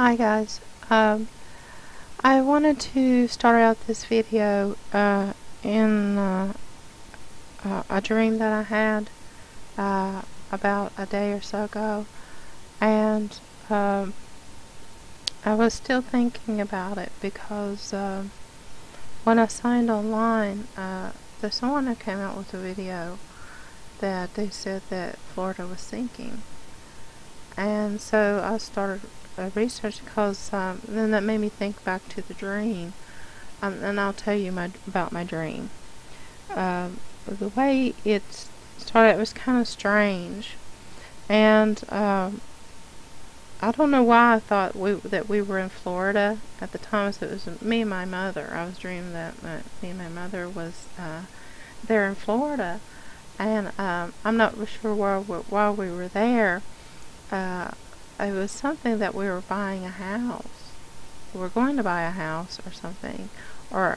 Hi guys. I wanted to start out this video in a dream that I had about a day or so ago, and I was still thinking about it because when I signed online, there's someone that came out with a video that they said that Florida was sinking, and so I started research because then that made me think back to the dream, and I'll tell you about my dream. The way it started, it was kind of strange, and I don't know why I thought that we were in Florida at the time. So it was me and my mother. I was dreaming that me and my mother was there in Florida, and I'm not sure while we were there. It was something that we were buying a house. We were going to buy a house or something, or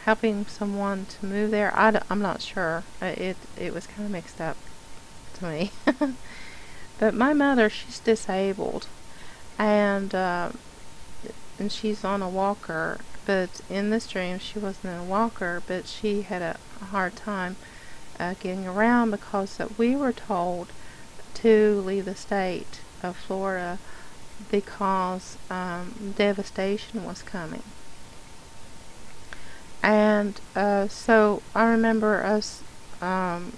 helping someone to move there. I'm not sure. It was kind of mixed up to me. But my mother, she's disabled, and she's on a walker. But in this dream, she wasn't in a walker, but she had a hard time getting around because we were told to leave the state of Florida because devastation was coming. And so I remember us, walking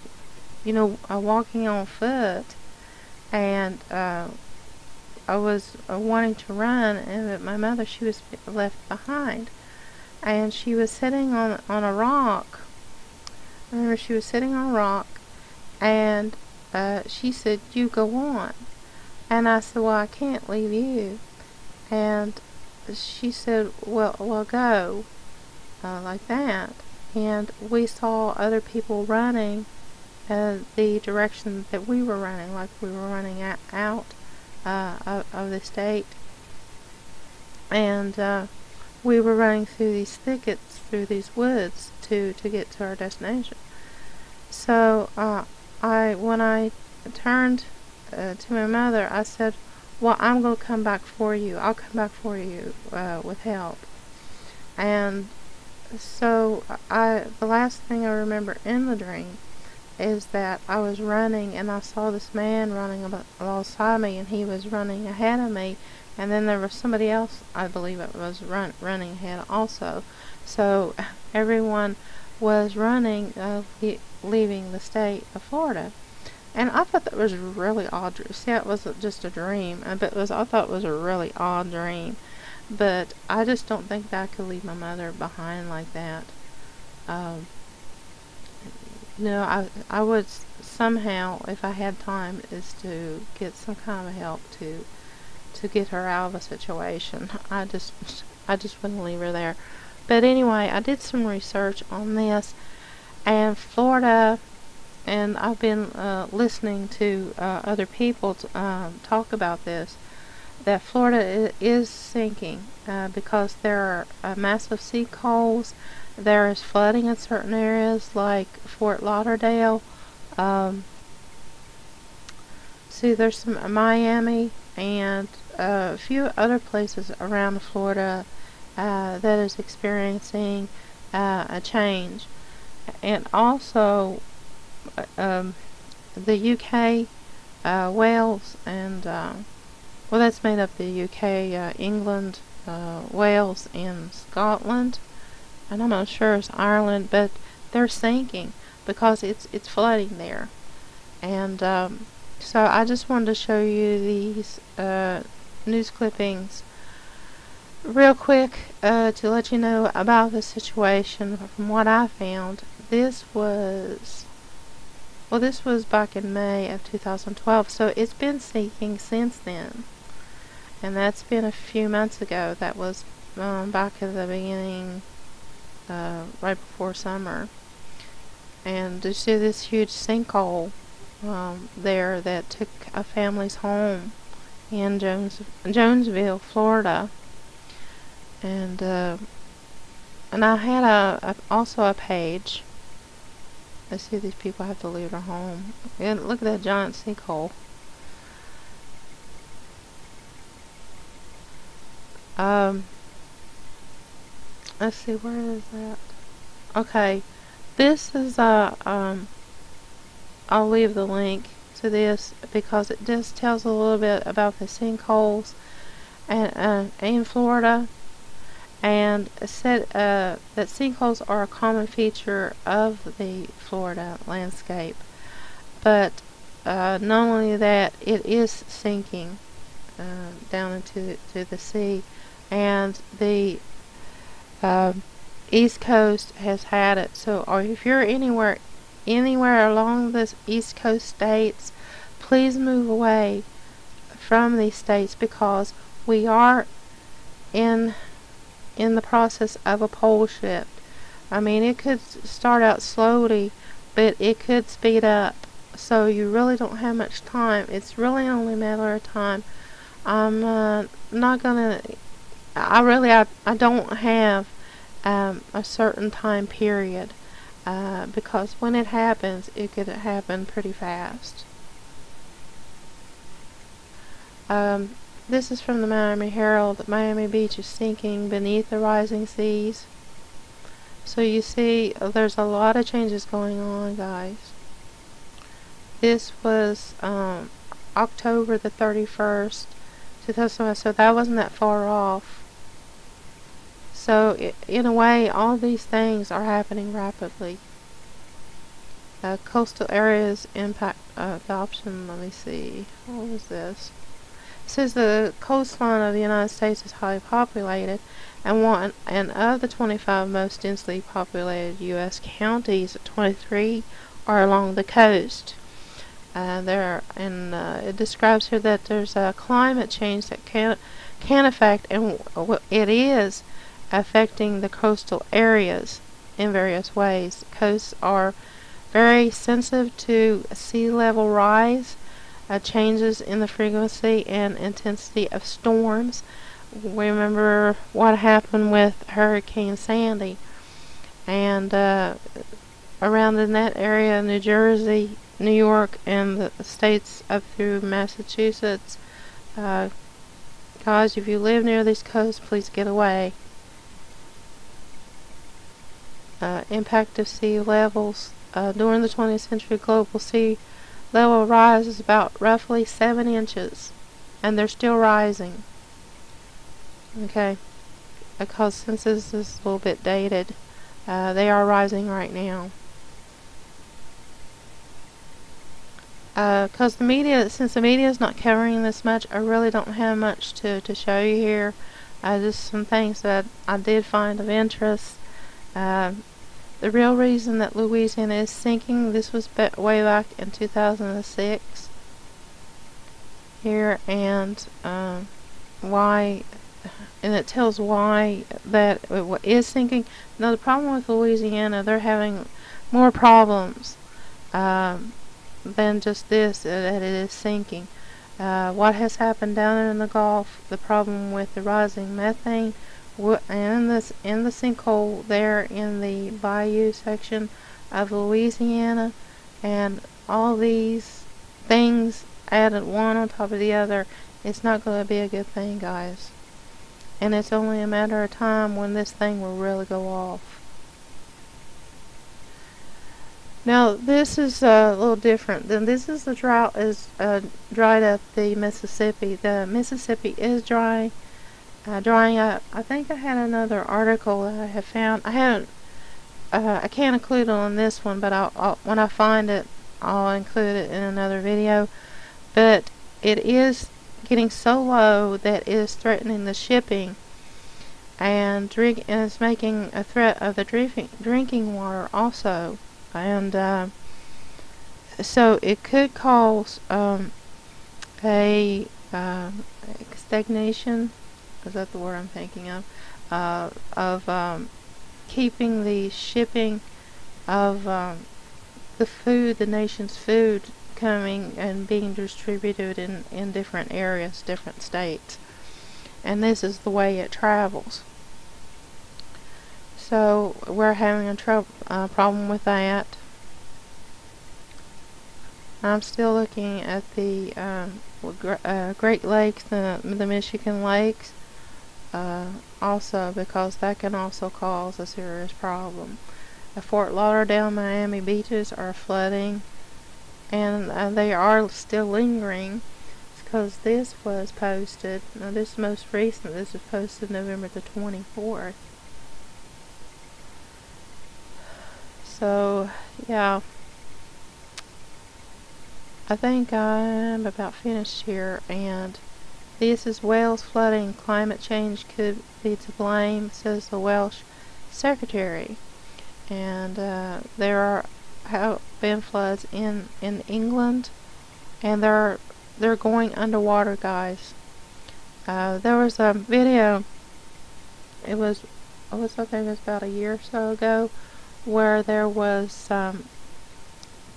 on foot, and I was wanting to run, and my mother, she was left behind, and she was sitting on a rock. I remember she was sitting on a rock, and she said, "You go on." And I said, "Well, I can't leave you." And she said, well, go, like that. And we saw other people running the direction that we were running, like we were running out of the state. And we were running through these thickets, through these woods to get to our destination. So when I turned to my mother, I said, "Well, I'm going to come back for you. I'll come back for you with help." And so the last thing I remember in the dream is that I was running, and I saw this man running alongside me, and he was running ahead of me, and then there was somebody else, I believe it was, running ahead also. So everyone was running, leaving the state of Florida. And I thought that was really odd. See, it wasn't just a dream, but I thought it was a really odd dream. But I just don't think that I could leave my mother behind like that. I would somehow, if I had time, is to get some kind of help to get her out of the situation. I just wouldn't leave her there. But anyway, I did some research on this, and Florida, and I've been listening to other people talk about this, that Florida is sinking because there are massive sinkholes. There is flooding in certain areas like Fort Lauderdale. See, there's some Miami and a few other places around Florida that is experiencing a change. And also the UK, Wales, and well, that's made up the UK, England, Wales, and Scotland, and I'm not sure it's Ireland, but they're sinking because it's flooding there. And so I just wanted to show you these news clippings real quick to let you know about the situation. From what I found, this was back in May of 2012, so it's been sinking since then. And that's been a few months ago. That was back at the beginning, right before summer. And you see this huge sinkhole there that took a family's home in Jonesville, Florida. And I had also a page. I see these people have to leave their home. And look at that giant sinkhole. Um, let's see, where is that? Okay, this is I'll leave the link to this because it just tells a little bit about the sinkholes and in Florida, and said that sinkholes are a common feature of the Florida landscape. But not only that, it is sinking down into the sea, and the East Coast has had it. So, or if you're anywhere along the East Coast states, please move away from these states because we are in the process of a pole shift. I mean, it could start out slowly, but it could speed up. So you really don't have much time. It's really only a matter of time. I'm not gonna. I don't have a certain time period because when it happens, it could happen pretty fast. This is from the Miami Herald. Miami Beach is sinking beneath the rising seas. So you see, there's a lot of changes going on, guys. This was October the 31st, 2001, so that wasn't that far off. So in a way, all these things are happening rapidly. Coastal areas impact adoption. Let me see. What was this? It says the coastline of the United States is highly populated, and of the 25 most densely populated U.S. counties, 23 are along the coast. It describes here that there's a climate change that can affect, and it is affecting the coastal areas in various ways. Coasts are very sensitive to sea level rise, changes in the frequency and intensity of storms. Remember what happened with Hurricane Sandy, and around in that area, New Jersey, New York, and the states up through Massachusetts. Guys, if you live near these coasts, please get away. Impact of sea levels. During the 20th century, global sea level rise is about roughly 7 inches, and they're still rising. Okay, because since this is a little bit dated, they are rising right now. Because since the media is not covering this much, I really don't have much to show you here. Just some things that I did find of interest. The real reason that Louisiana is sinking, this was way back in 2006 here, and why, and it tells why that it is sinking. Now the problem with Louisiana, they're having more problems than just this, that it is sinking. What has happened down in the Gulf, the problem with the rising methane, and in the sinkhole there in the bayou section of Louisiana, and all these things added one on top of the other, it's not going to be a good thing, guys. And it's only a matter of time when this thing will really go off. Now this is a little different. Then this is the drought is dried up the Mississippi. The Mississippi is drying up. I think I had another article that I have found. I can't include it on this one, but when I find it, I'll include it in another video. But it is getting so low that it is threatening the shipping, and it's making a threat of the drinking water also. And so it could cause a stagnation. Is that the word I'm thinking of keeping the shipping of the food, the nation's food, coming and being distributed in different areas, different states. And this is the way it travels. So we're having a problem with that. I'm still looking at the Great Lakes, the Michigan Lakes. also, because that can also cause a serious problem. The Fort Lauderdale, Miami beaches are flooding, and they are still lingering, because this was posted, now this most recent, this was posted November the 24th. So, yeah, I think I'm about finished here, and this is Wales flooding. Climate change could be to blame, says the Welsh Secretary. And there have been floods in England, and they're going underwater, guys. There was a video. It was I think it was about a year or so ago, where there was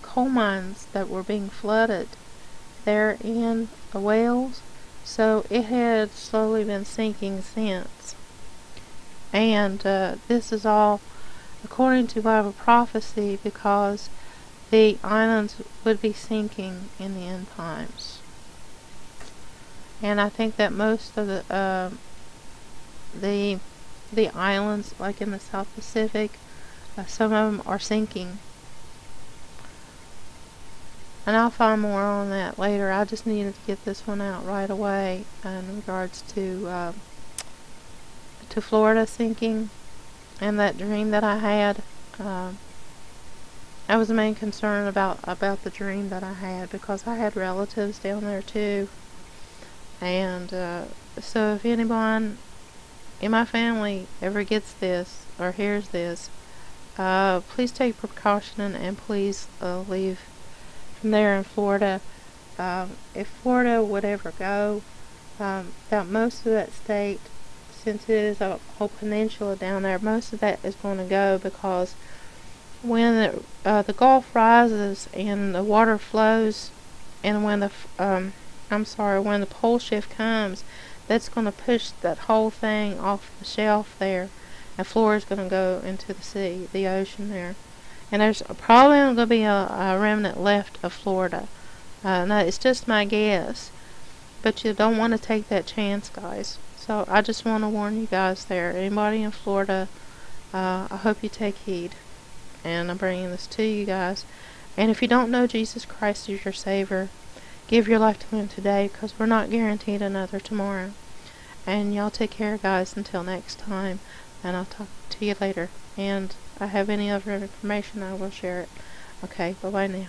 coal mines that were being flooded there in Wales. So it had slowly been sinking since. And this is all according to Bible prophecy, because the islands would be sinking in the end times. And I think that most of the islands, like in the South Pacific, some of them are sinking. And I'll find more on that later. I just needed to get this one out right away in regards to Florida sinking, and that dream that I had. I was the main concern about the dream that I had, because I had relatives down there too. And so if anyone in my family ever gets this or hears this, please take precaution, and please leave from there in Florida. If Florida would ever go, about most of that state, since it is a whole peninsula down there, most of that is going to go, because when the Gulf rises and the water flows, and when the when the pole shift comes, that's going to push that whole thing off the shelf there, and Florida's going to go into the sea, the ocean there. And there's probably going to be a remnant left of Florida. Now, it's just my guess, but you don't want to take that chance, guys. So I just want to warn you guys there. Anybody in Florida, I hope you take heed. And I'm bringing this to you guys. And if you don't know Jesus Christ as your Savior, give your life to Him today, because we're not guaranteed another tomorrow. And y'all take care, guys, until next time. And I'll talk to you later. And if I have any other information, I will share it. Okay, bye-bye now.